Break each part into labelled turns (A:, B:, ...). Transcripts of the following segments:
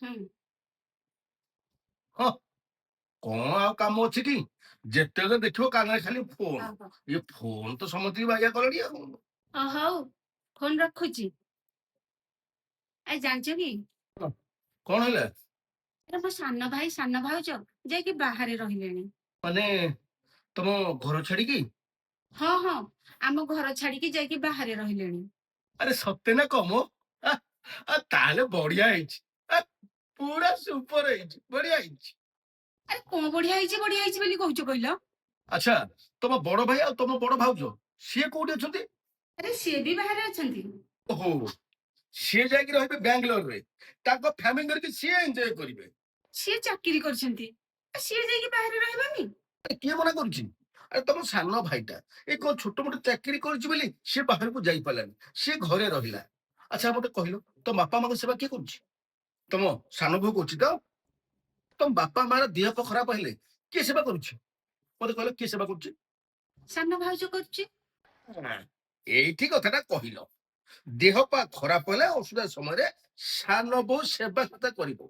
A: ହୁଁ।
B: ହଁ, କଣ ଆଉ କାମ ଅଛି କି? ଯେତେବେଳେ ଦେଖିବ କାନରେ ଖାଲି ଫୋନ।
A: ଓହୋ।
B: ଏ ଫୋନ ତ ସମସ୍ତଙ୍କୁ ବାଇଆ କଲେଣି ଆଉ।
A: ହଉ, ଫୋନ ରଖୁଛି। ଜାଣିଛ କି?
B: ହଁ, କଣ ହେଲା?
A: ଆରେ ମୋ ସାନ ଭାଇ ସାନ ଭାଉଜ ଯାଇକି ବାହାରେ ରହିଲେଣି।
B: ମାନେ ତମ ଘର ଛାଡିକି?
A: ହଁ ହଁ, ଆମ ଘର ଛାଡିକି ଯାଇକି ବାହାରେ ରହିଲେଣି।
B: ଆରେ ସତେ ନା କମ? ଆ, ତାହେଲେ ବଢିଆ ହେଇଛି। ଆ, ପୁରା ସୁପର ହେଇଛି, ବଢିଆ ହେଇଛି।
A: ଆରେ କଣ ବଢିଆ ହେଇଛି ବୋଲି କହୁଛ କହିଲ?
B: ଆଚ୍ଛା, ତମ ବଡ ଭାଇ ଆଉ ତମ ବଡ ଭାଉଜ ସିଏ କୋଉଠି ଅଛନ୍ତି?
A: ଆରେ ସିଏ ବି ବାହାରେ ଅଛନ୍ତି।
B: ଓହୋ, ସିଏ ଯାଇକି ରହିବେ ବାଙ୍ଗାଲୋରରେ। ତାଙ୍କ ଫ୍ୟାମିଲି ଧରିକି ସିଏ ଏନ୍ଜୟ କରିବେ।
A: ସିଏ ଚାକିରି କରିଛନ୍ତି, ସିଏ ଯାଇକି ବାହାରେ ରହିବନି?
B: ଆରେ କିଏ ମନା କରୁଛି? ଆରେ ତମ ସାନ ଭାଇଟା ଏ କଣ ଛୋଟ ମୋଟ ଚାକିରି କରିଛି ବୋଲି ସିଏ ବାହାରକୁ ଯାଇପାରିଲାନି, ସିଏ ଘରେ ରହିଲା। ଆଚ୍ଛା ମତେ କହିଲ, ତମ ବାପା ମାଙ୍କ ସେବା କିଏ କରୁଛି? ତମ ସାନ ବୋହୂ କରୁଛି ତ? ତମ ବାପା ମାର ଦେହ ଖରାପ ହେଲେ କିଏ ସେବା କରୁଛି? ମତେ କହିଲ କିଏ ସେବା କରୁଛି?
A: ସାନ ଭାଉଜ କରୁଛି।
B: ହଁ, ଏଇଠି କଥାଟା କହିଲ। ଦେହ ପା ଖରାପ ହେଲେ ଅସୁବିଧା ସମୟରେ ସାନ ବୋହୂ ସେବା କଥା କରିବ।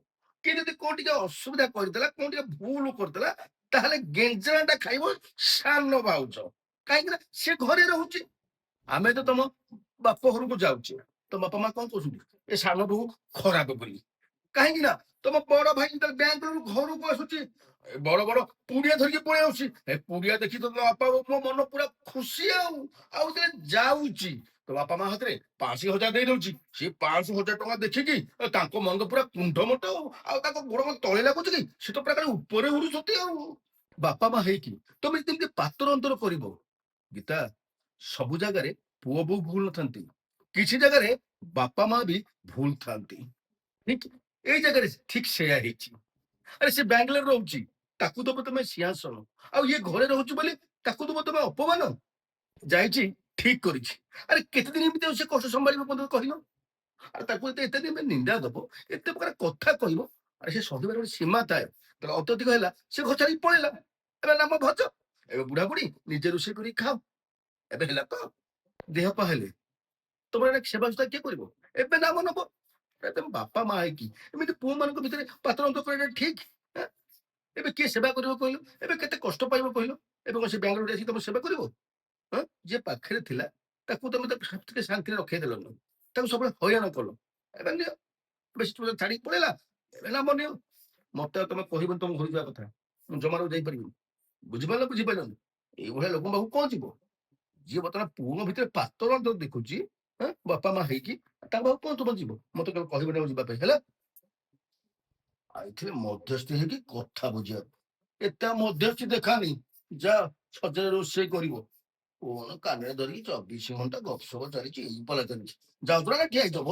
B: କିଏ ଯଦି କୋଉ ଟିକେ ଅସୁବିଧା କରିଦେଲା, କୋଉ ଟିକେ ଭୁଲ କରିଦେଲା, ତାହେଲେ ଗେଞ୍ଜଣାଟା ଖାଇବ ସାନ ଭାଉଜ। କାହିଁକି ନା ସେ ଘରେ ରହୁଛି। ଆମେ ତ ତମ ବାପ ଘରକୁ ଯାଉଛେ, ତମ ବାପା ମା କଣ କହୁଛନ୍ତି? ଏ ସାନ ବୋହୂ ଖରାପ ବୋଲି। କାହିଁକି ନା ତମ ବଡ ଭାଇ ଯେତେବେଳେ ବ୍ୟାଙ୍କରୁ ଘରକୁ ଆସୁଛି, ବଡ ବଡ ପୁଡିଆ ଧରିକି ପଳେଇ ଆସୁଛି। ଏ ପୁଡିଆ ଦେଖି ତ ବାପା ମୋ ମନ ପୁରା ଖୁସି ଆଉ। ଆଉ ଯେତେବେଳେ ଯାଉଛି ତ ବାପା ମା ହାତରେ 5,000 ଦେଇ ଦଉଛି। ସେ 5,000 ଟଙ୍କା ଦେଖିକି ତାଙ୍କ ମନ ପୁରା କୁଣ୍ଠ ମୋଟ ଆଉ ତାଙ୍କ ଗୋଡ କଣ ତଳେ ଲାଗୁଛି କି? ସେ ତ ପୁରା ଖାଲି ଉପରେ ଉଡୁଛନ୍ତି ଆଉ। ବାପା ମା ହେଇକି ତମେ ଯେମିତି ପାତର ଅନ୍ତର କରିବ। ଗୀତା, ସବୁ ଜାଗାରେ ପୁଅ ବୋଉ ଭୁଲ ନଥାନ୍ତି, କିଛି ଜାଗାରେ ବାପା ମା ବି ଭୁଲ ଥାନ୍ତି। ଠିକ ଏଇ ଜାଗାରେ ଠିକ ସେୟା ହେଇଛି। ଆରେ ସେ ବାଙ୍ଗାଲୋର ରହୁଛି, ତାକୁ ଦବ ତମେ ସିଂହାସନ, ଆଉ ଇଏ ଘରେ ରହୁଛି ବୋଲି ତାକୁ ଦବ ତମେ ଅପମାନ। ଯାଇଛି, ଠିକ କରିଛି। ଆରେ କେତେ ଦିନ ଏମିତି ଆଉ ସେ କଷ୍ଟ ସମ୍ଭାଳିବ ମତେ କହିଲ? ଆଉ ତାକୁ ଏତେ ଦିନ ନିନ୍ଦା ଦବ, ଏତେ ପ୍ରକାର କଥା କହିବ। ଆରେ ସେ ସହିବାର ଗୋଟେ ସୀମା ଥାଏ। ତାହେଲେ ଅତ୍ୟଧିକ ହେଲା, ସେ ଘର ଛାଡିକି ପଳେଇଲା। ଏବେ ନାମ ଭଜ, ଏବେ ବୁଢା ବୁଢୀ ନିଜେ ରୋଷେଇ କରିକି ଖାଅ। ଏବେ ହେଲା ତ ଦେହ ପା ହେଲେ ତମର ସେବା ସୁତା କିଏ କରିବ? ଏବେ ନାମ ନବ। ତମ ବାପା ମା ହେଇକି ଏମିତି ପୁଅ ମାନଙ୍କ ଭିତରେ ପାତର ଅନ୍ତର କରିବା ଠିକ? ଆଁ? ଏବେ କିଏ ସେବା କରିବ କହିଲ? ଏବେ କେତେ କଷ୍ଟ ପାଇବ କହିଲ? ଏବେ କଣ ସେ ବାଙ୍ଗାଲୋର ଆସିକି ତମ ସେବା କରିବ? ହଁ, ଯିଏ ପାଖରେ ଥିଲା ତାକୁ ତମେ ଟିକେ ଶାନ୍ତିରେ ରଖେଇଦେଲନି, ତାକୁ ସବୁବେଳେ ହଇରାଣ କଲ। ଏବେ ନିଅ, ବେଶୀ ଛାଡିକି ପଳେଇଲା, ଏବେ ନାମ ନିଅ। ମତେ ଆଉ ତମେ କହିବନି ତମ ଘରକୁ ଯିବା କଥା। ମୁଁ ଜମାରୁ ଯାଇପାରିବିନି। ବୁଝିପାରିଲ ବୁଝିପାରିଲନି? ଏଇଭଳିଆ ଲୋକଙ୍କ ପାଖକୁ କଣ ଯିବ? ଯିଏ ବର୍ତ୍ତମାନ ପୁଅଙ୍କ ଭିତରେ ପାତର ଅନ୍ତର ଦେଖୁଛି, ବାପା ମା ହେଇକି, ତାଙ୍କ ପାଖକୁ କଣ ତମେ ଯିବ? ମତେ କେବେ କହିବନି ଆଉ ଯିବା ପାଇଁ ହେଲା। ଆଇଥିଲେ ମଧ୍ୟସ୍ଥି ହେଇକି କଥା ବୁଝିବାକୁ। ଏତେ ମଧ୍ୟସ୍ଥି ଦେଖାନି। ଯା, ସଜରେ ରୋଷେଇ କରିବ। କଣ କାନରେ ଧରିକି 24 ଘଣ୍ଟା ଗପସପ ଚାଲିଛି, ଏଇ ପଲା ଚାଲିଛି। ଯାଉଥିଲା ନା ଠିଆ ହେଇଥିବ?